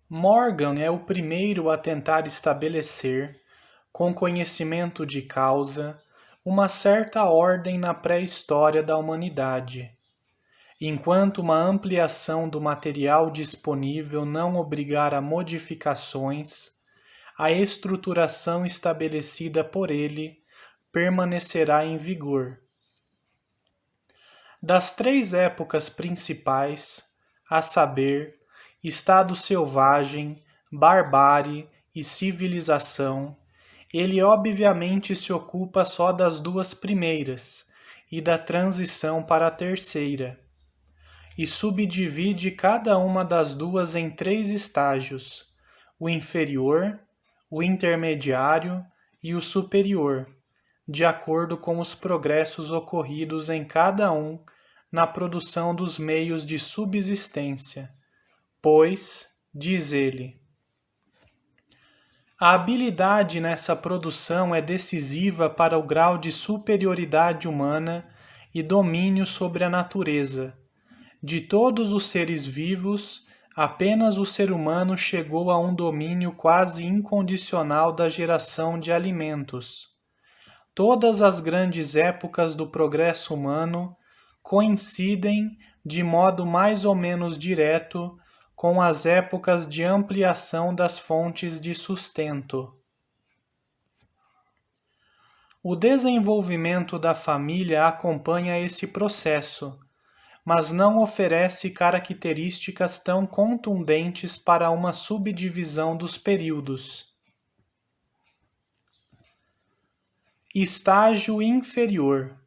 Morgan é o primeiro a tentar estabelecer, com conhecimento de causa, uma certa ordem na pré-história da humanidade. Enquanto uma ampliação do material disponível não obrigar a modificações, a estruturação estabelecida por ele permanecerá em vigor. Das três épocas principais, a saber, estado selvagem, barbárie e civilização, ele obviamente se ocupa só das duas primeiras e da transição para a terceira, e subdivide cada uma das duas em três estágios: o inferior, o intermediário e o superior, de acordo com os progressos ocorridos em cada um na produção dos meios de subsistência. Pois, diz ele, a habilidade nessa produção é decisiva para o grau de superioridade humana e domínio sobre a natureza. De todos os seres vivos, apenas o ser humano chegou a um domínio quase incondicional da geração de alimentos. Todas as grandes épocas do progresso humano coincidem, de modo mais ou menos direto, com as épocas de ampliação das fontes de sustento. O desenvolvimento da família acompanha esse processo, mas não oferece características tão contundentes para uma subdivisão dos períodos. Estágio inferior.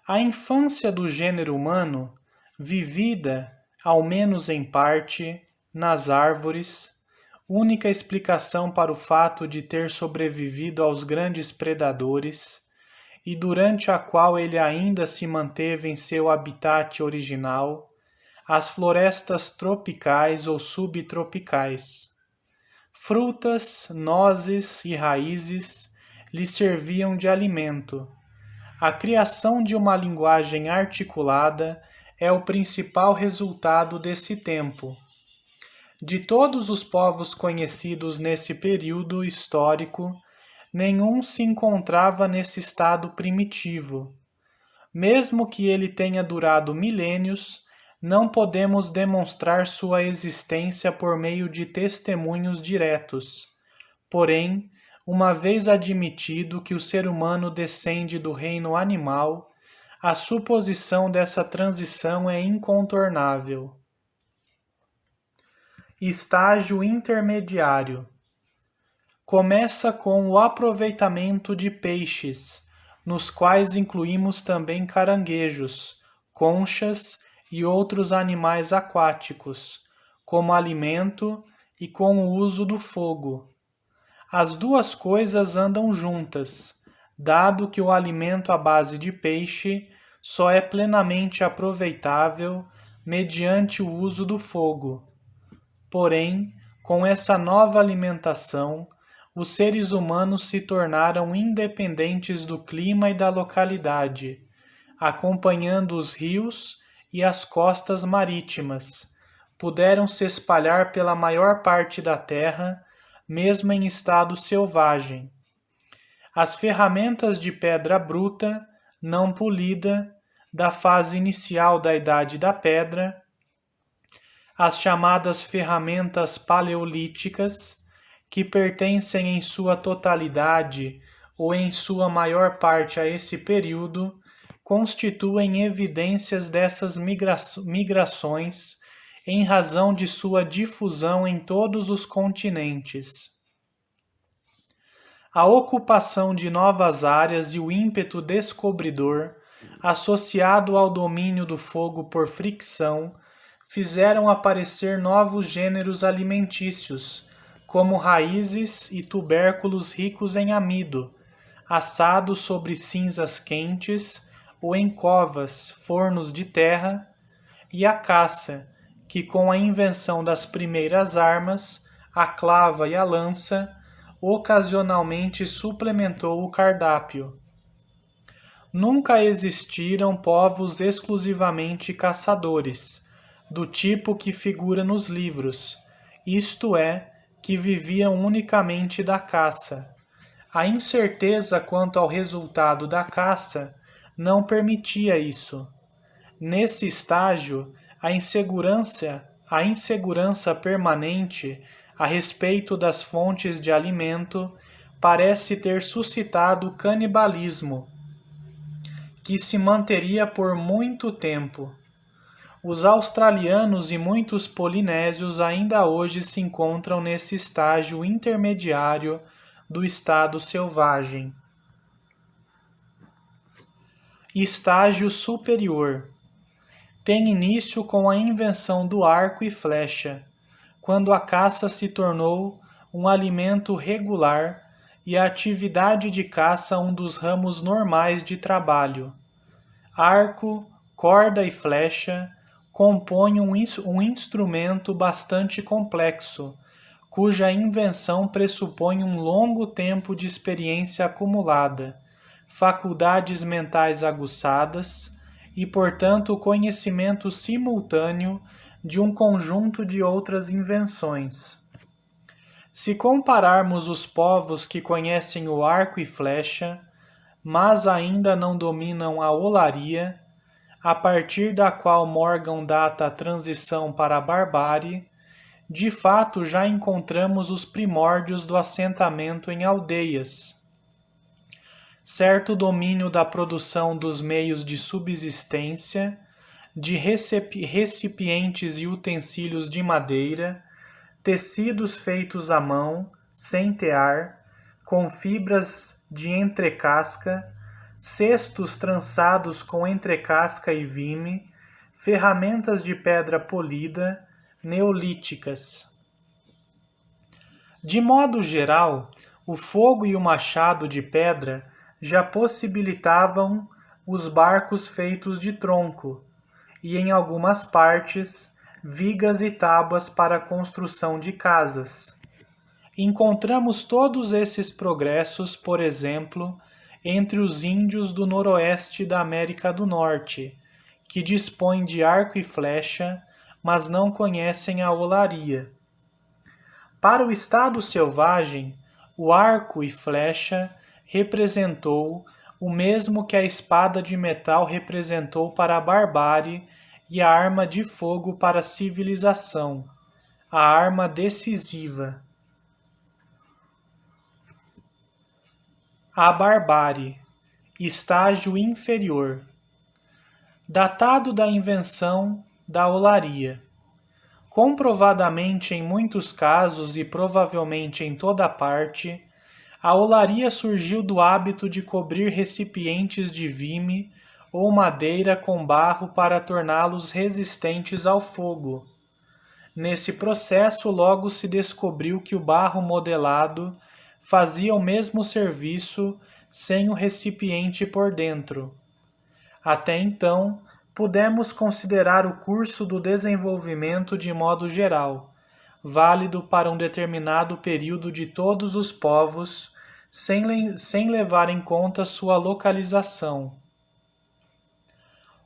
A infância do gênero humano, vivida, ao menos em parte, nas árvores, única explicação para o fato de ter sobrevivido aos grandes predadores, e durante a qual ele ainda se manteve em seu habitat original, as florestas tropicais ou subtropicais. Frutas, nozes e raízes lhe serviam de alimento. A criação de uma linguagem articulada é o principal resultado desse tempo. De todos os povos conhecidos nesse período histórico, nenhum se encontrava nesse estado primitivo. Mesmo que ele tenha durado milênios, não podemos demonstrar sua existência por meio de testemunhos diretos. Porém, uma vez admitido que o ser humano descende do reino animal, a suposição dessa transição é incontornável. Estágio intermediário. Começa com o aproveitamento de peixes, nos quais incluímos também caranguejos, conchas e outros animais aquáticos, como alimento e com o uso do fogo. As duas coisas andam juntas, dado que o alimento à base de peixe só é plenamente aproveitável mediante o uso do fogo. Porém, com essa nova alimentação, os seres humanos se tornaram independentes do clima e da localidade, acompanhando os rios e as costas marítimas. Puderam se espalhar pela maior parte da terra, mesmo em estado selvagem. As ferramentas de pedra bruta, não polida, da fase inicial da Idade da Pedra, as chamadas ferramentas paleolíticas, que pertencem em sua totalidade ou em sua maior parte a esse período, constituem evidências dessas migrações em razão de sua difusão em todos os continentes. A ocupação de novas áreas e o ímpeto descobridor, associado ao domínio do fogo por fricção, fizeram aparecer novos gêneros alimentícios, como raízes e tubérculos ricos em amido, assados sobre cinzas quentes ou em covas, fornos de terra, e a caça, que com a invenção das primeiras armas, a clava e a lança, ocasionalmente suplementou o cardápio. Nunca existiram povos exclusivamente caçadores, do tipo que figura nos livros, isto é, que viviam unicamente da caça. A incerteza quanto ao resultado da caça não permitia isso. Nesse estágio, a insegurança permanente a respeito das fontes de alimento parece ter suscitado o canibalismo, que se manteria por muito tempo. Os australianos e muitos polinésios ainda hoje se encontram nesse estágio intermediário do estado selvagem. Estágio superior. Tem início com a invenção do arco e flecha, quando a caça se tornou um alimento regular e a atividade de caça um dos ramos normais de trabalho. Arco, corda e flecha compõem um instrumento bastante complexo, cuja invenção pressupõe um longo tempo de experiência acumulada, faculdades mentais aguçadas e, portanto, o conhecimento simultâneo de um conjunto de outras invenções. Se compararmos os povos que conhecem o arco e flecha, mas ainda não dominam a olaria, a partir da qual Morgan data a transição para a barbárie, de fato já encontramos os primórdios do assentamento em aldeias. Certo domínio da produção dos meios de subsistência, de recipientes e utensílios de madeira, tecidos feitos à mão, sem tear, com fibras de entrecasca, cestos trançados com entrecasca e vime, ferramentas de pedra polida, neolíticas. De modo geral, o fogo e o machado de pedra já possibilitavam os barcos feitos de tronco e, em algumas partes, vigas e tábuas para a construção de casas. Encontramos todos esses progressos, por exemplo, entre os índios do noroeste da América do Norte, que dispõem de arco e flecha, mas não conhecem a olaria. Para o estado selvagem, o arco e flecha representou o mesmo que a espada de metal representou para a barbárie e a arma de fogo para a civilização, a arma decisiva. A barbárie, estágio inferior. Datado da invenção da olaria. Comprovadamente em muitos casos e provavelmente em toda parte, a olaria surgiu do hábito de cobrir recipientes de vime ou madeira com barro para torná-los resistentes ao fogo. Nesse processo, logo se descobriu que o barro modelado fazia o mesmo serviço sem o recipiente por dentro. Até então, pudemos considerar o curso do desenvolvimento de modo geral, válido para um determinado período de todos os povos, sem levar em conta sua localização.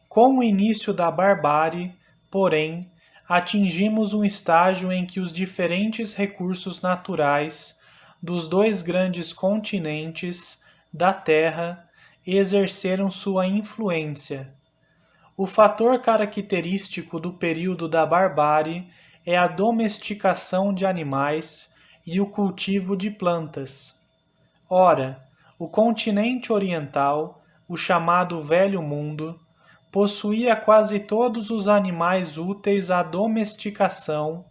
Com o início da barbárie, porém, atingimos um estágio em que os diferentes recursos naturais dos dois grandes continentes da Terra exerceram sua influência. O fator característico do período da barbárie é a domesticação de animais e o cultivo de plantas. Ora, o continente oriental, o chamado Velho Mundo, possuía quase todos os animais úteis à domesticação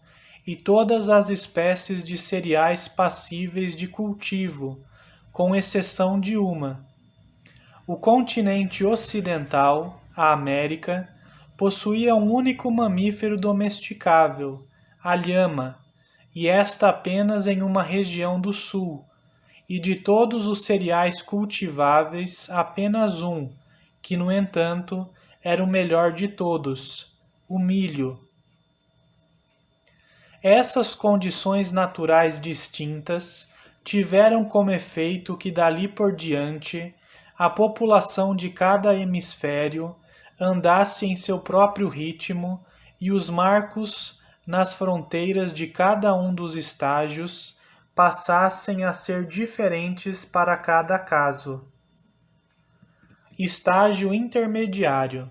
e todas as espécies de cereais passíveis de cultivo, com exceção de uma. O continente ocidental, a América, possuía um único mamífero domesticável, a lhama, e esta apenas em uma região do sul, e de todos os cereais cultiváveis, apenas um, que, no entanto, era o melhor de todos, o milho. Essas condições naturais distintas tiveram como efeito que dali por diante a população de cada hemisfério andasse em seu próprio ritmo e os marcos nas fronteiras de cada um dos estágios, passassem a ser diferentes para cada caso. Estágio intermediário.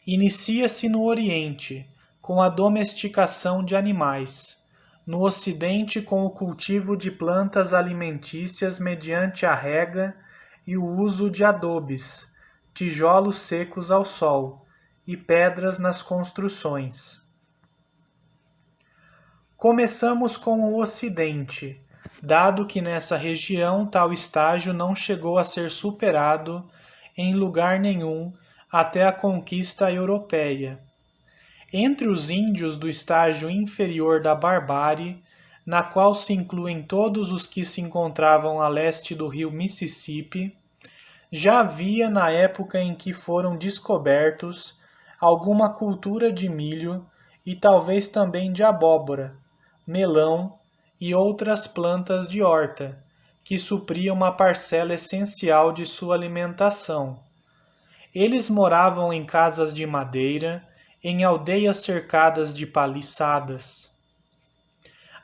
Inicia-se no Oriente, com a domesticação de animais, no Ocidente com o cultivo de plantas alimentícias mediante a rega e o uso de adobes, tijolos secos ao sol e pedras nas construções. Começamos com o Ocidente, dado que nessa região tal estágio não chegou a ser superado em lugar nenhum até a conquista europeia. Entre os índios do estágio inferior da barbárie, na qual se incluem todos os que se encontravam a leste do rio Mississippi, já havia na época em que foram descobertos alguma cultura de milho e talvez também de abóbora, melão e outras plantas de horta, que supriam uma parcela essencial de sua alimentação. Eles moravam em casas de madeira, em aldeias cercadas de paliçadas.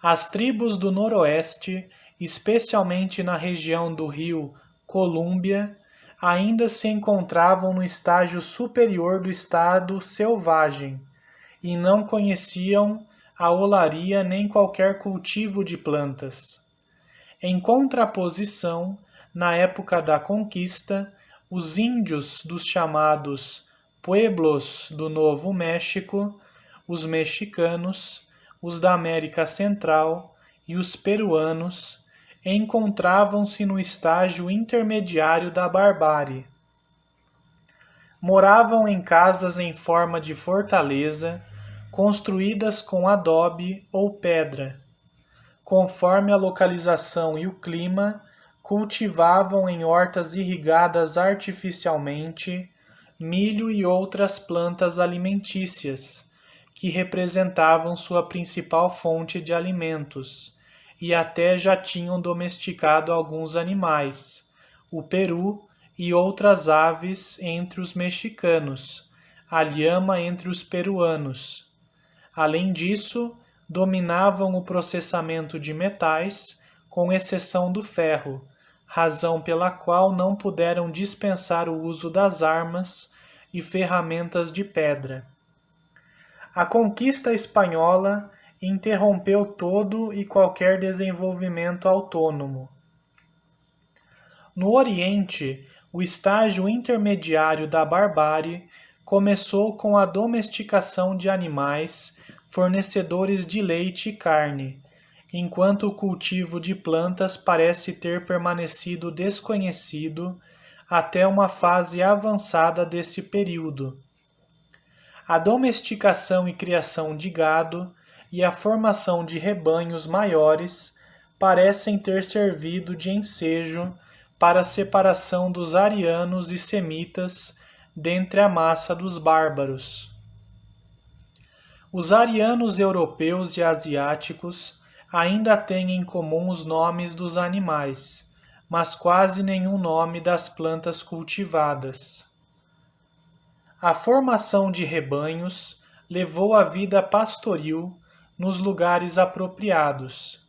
As tribos do Noroeste, especialmente na região do rio Columbia, ainda se encontravam no estágio superior do estado selvagem e não conheciam a olaria nem qualquer cultivo de plantas. Em contraposição, na época da conquista, os índios dos chamados pueblos do Novo México, os mexicanos, os da América Central e os peruanos encontravam-se no estágio intermediário da barbárie. Moravam em casas em forma de fortaleza, construídas com adobe ou pedra. Conforme a localização e o clima, cultivavam em hortas irrigadas artificialmente milho e outras plantas alimentícias, que representavam sua principal fonte de alimentos, e até já tinham domesticado alguns animais, o peru e outras aves entre os mexicanos, a lhama entre os peruanos. Além disso, dominavam o processamento de metais, com exceção do ferro, razão pela qual não puderam dispensar o uso das armas e ferramentas de pedra. A conquista espanhola interrompeu todo e qualquer desenvolvimento autônomo. No Oriente, o estágio intermediário da barbárie começou com a domesticação de animais fornecedores de leite e carne, enquanto o cultivo de plantas parece ter permanecido desconhecido até uma fase avançada desse período. A domesticação e criação de gado e a formação de rebanhos maiores parecem ter servido de ensejo para a separação dos arianos e semitas dentre a massa dos bárbaros. Os arianos europeus e asiáticos ainda têm em comum os nomes dos animais, mas quase nenhum nome das plantas cultivadas. A formação de rebanhos levou a vida pastoril nos lugares apropriados,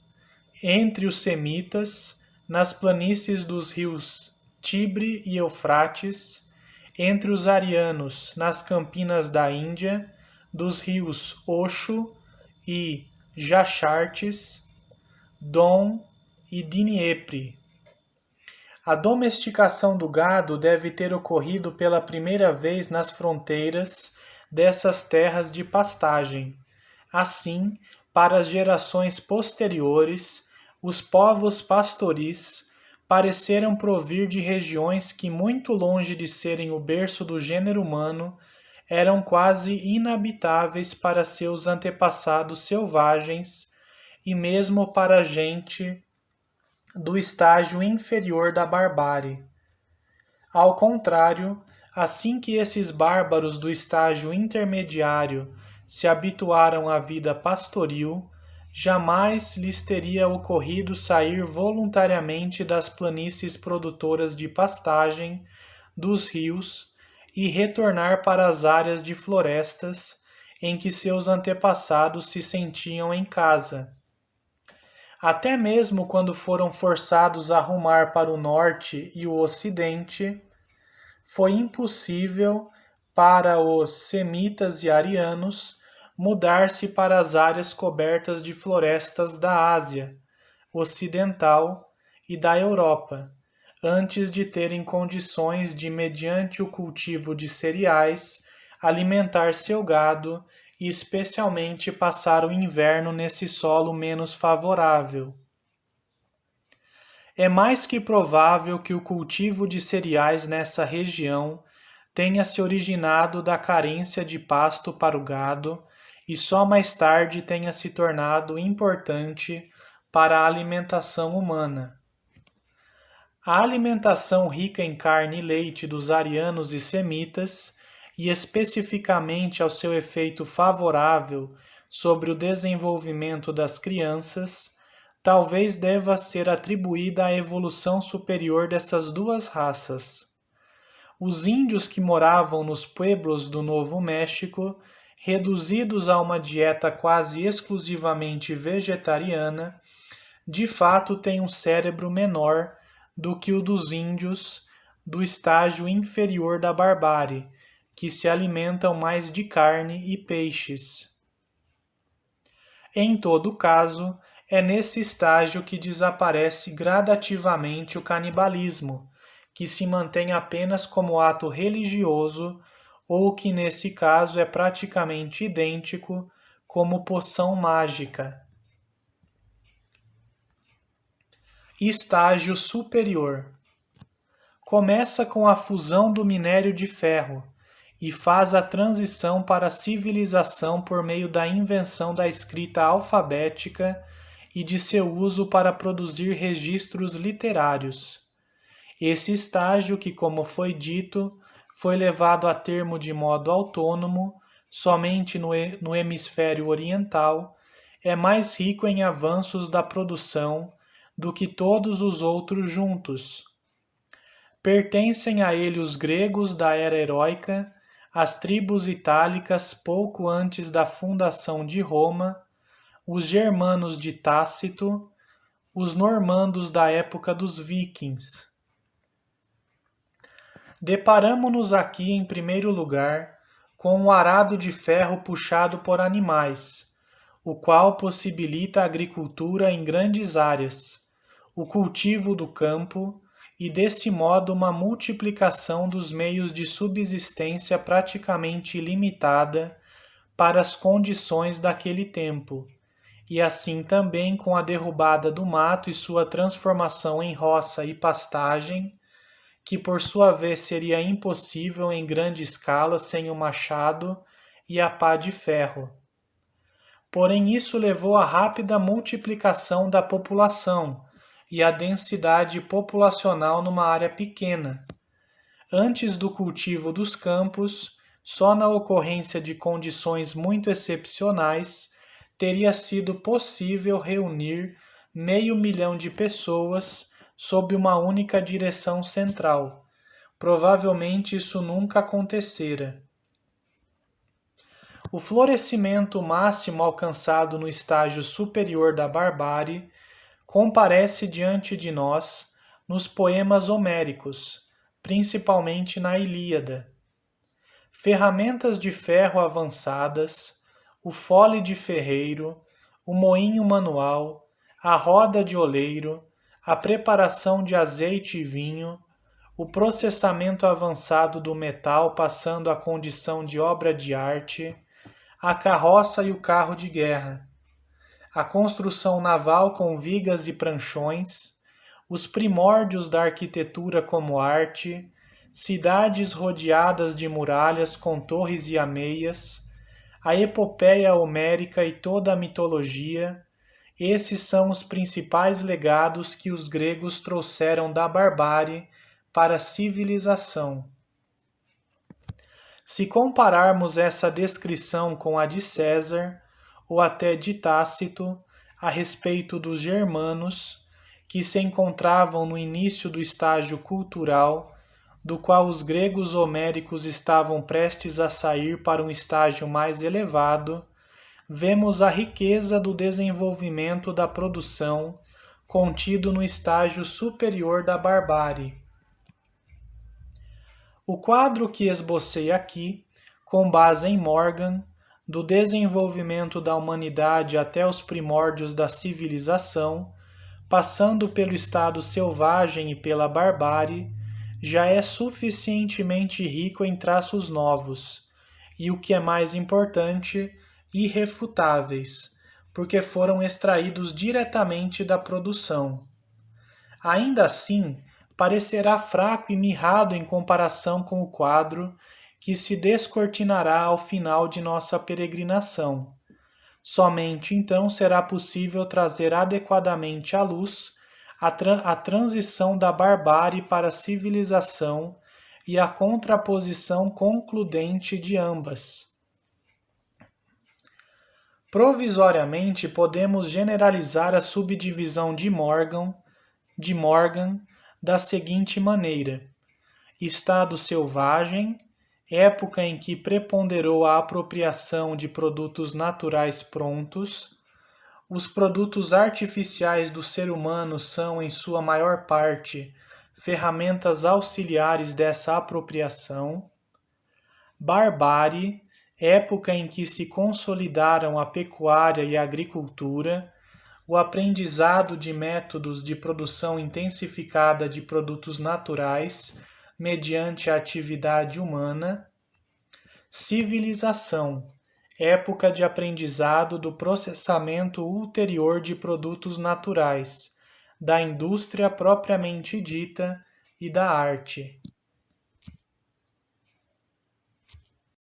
entre os semitas, nas planícies dos rios Tibre e Eufrates, entre os arianos, nas campinas da Índia, dos rios Oxo e Jachartes, Don e Dniepr. A domesticação do gado deve ter ocorrido pela primeira vez nas fronteiras dessas terras de pastagem. Assim, para as gerações posteriores, os povos pastoris pareceram provir de regiões que, muito longe de serem o berço do gênero humano, eram quase inabitáveis para seus antepassados selvagens e mesmo para a gente do estágio inferior da barbárie. Ao contrário, assim que esses bárbaros do estágio intermediário se habituaram à vida pastoril, jamais lhes teria ocorrido sair voluntariamente das planícies produtoras de pastagem, dos rios, e retornar para as áreas de florestas, em que seus antepassados se sentiam em casa. Até mesmo quando foram forçados a rumar para o norte e o ocidente, foi impossível para os semitas e arianos mudar-se para as áreas cobertas de florestas da Ásia Ocidental e da Europa, antes de terem condições de, mediante o cultivo de cereais, alimentar seu gado e especialmente passar o inverno nesse solo menos favorável. É mais que provável que o cultivo de cereais nessa região tenha se originado da carência de pasto para o gado e só mais tarde tenha se tornado importante para a alimentação humana. A alimentação rica em carne e leite dos arianos e semitas, e especificamente ao seu efeito favorável sobre o desenvolvimento das crianças, talvez deva ser atribuída à evolução superior dessas duas raças. Os índios que moravam nos pueblos do Novo México, reduzidos a uma dieta quase exclusivamente vegetariana, de fato têm um cérebro menor do que o dos índios do estágio inferior da barbárie, que se alimentam mais de carne e peixes. Em todo caso, é nesse estágio que desaparece gradativamente o canibalismo, que se mantém apenas como ato religioso ou que nesse caso é praticamente idêntico como poção mágica. Estágio superior. Começa com a fusão do minério de ferro e faz a transição para a civilização por meio da invenção da escrita alfabética e de seu uso para produzir registros literários. Esse estágio, que, como foi dito, foi levado a termo de modo autônomo somente no hemisfério oriental, é mais rico em avanços da produção do que todos os outros juntos. Pertencem a ele os gregos da era heróica, as tribos itálicas pouco antes da fundação de Roma, os germanos de Tácito, os normandos da época dos vikings. Deparamo-nos aqui, em primeiro lugar, com um arado de ferro puxado por animais, o qual possibilita a agricultura em grandes áreas, o cultivo do campo e, desse modo, uma multiplicação dos meios de subsistência praticamente ilimitada para as condições daquele tempo, e assim também com a derrubada do mato e sua transformação em roça e pastagem, que por sua vez seria impossível em grande escala sem o machado e a pá de ferro. Porém, isso levou à rápida multiplicação da população e à densidade populacional numa área pequena. Antes do cultivo dos campos, só na ocorrência de condições muito excepcionais, teria sido possível reunir 500.000 de pessoas sob uma única direção central. Provavelmente isso nunca acontecera. O florescimento máximo alcançado no estágio superior da barbárie comparece diante de nós nos poemas homéricos, principalmente na Ilíada. Ferramentas de ferro avançadas, o fole de ferreiro, o moinho manual, a roda de oleiro, a preparação de azeite e vinho, o processamento avançado do metal passando à condição de obra de arte, a carroça e o carro de guerra, a construção naval com vigas e pranchões, os primórdios da arquitetura como arte, cidades rodeadas de muralhas com torres e ameias, a epopeia homérica e toda a mitologia, esses são os principais legados que os gregos trouxeram da barbárie para a civilização. Se compararmos essa descrição com a de César, ou até de Tácito, a respeito dos germanos, que se encontravam no início do estágio cultural, do qual os gregos homéricos estavam prestes a sair para um estágio mais elevado, vemos a riqueza do desenvolvimento da produção contido no estágio superior da barbárie. O quadro que esbocei aqui, com base em Morgan, do desenvolvimento da humanidade até os primórdios da civilização, passando pelo estado selvagem e pela barbárie, já é suficientemente rico em traços novos, e o que é mais importante, irrefutáveis, porque foram extraídos diretamente da produção. Ainda assim, parecerá fraco e mirrado em comparação com o quadro que se descortinará ao final de nossa peregrinação. Somente então será possível trazer adequadamente à luz a transição da barbárie para a civilização e a contraposição concludente de ambas. Provisoriamente, podemos generalizar a subdivisão de Morgan da seguinte maneira: estado selvagem, época em que preponderou a apropriação de produtos naturais prontos. Os produtos artificiais do ser humano são, em sua maior parte, ferramentas auxiliares dessa apropriação. Barbárie, época em que se consolidaram a pecuária e a agricultura, o aprendizado de métodos de produção intensificada de produtos naturais mediante a atividade humana. Civilização, época de aprendizado do processamento ulterior de produtos naturais, da indústria propriamente dita e da arte.